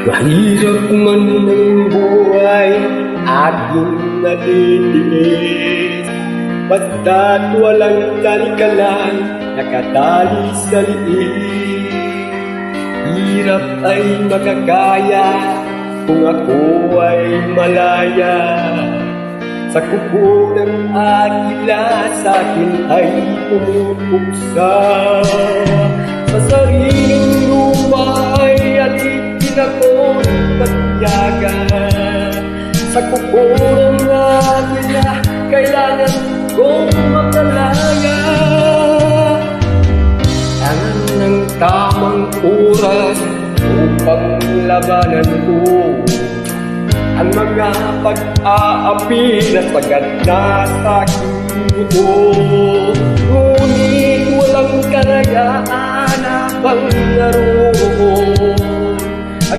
Mahirap man ang buhay, aking natitiis. Basta't walang talikalan, nakatali sa liit. Hirap ay makakaya, kung ako ay malaya. Sa kuko ng agila, sa'kin ay pumupuksa. Sa sariling lupa ay atitin ako'y patiyagan. Sa kuko ng agila, kailangan kong makalaya. Ano ng tamang oras upang labanan ko ang mga pag-aapi na sagad na sa aking mundo. Ngunit walang karayaan habang naroon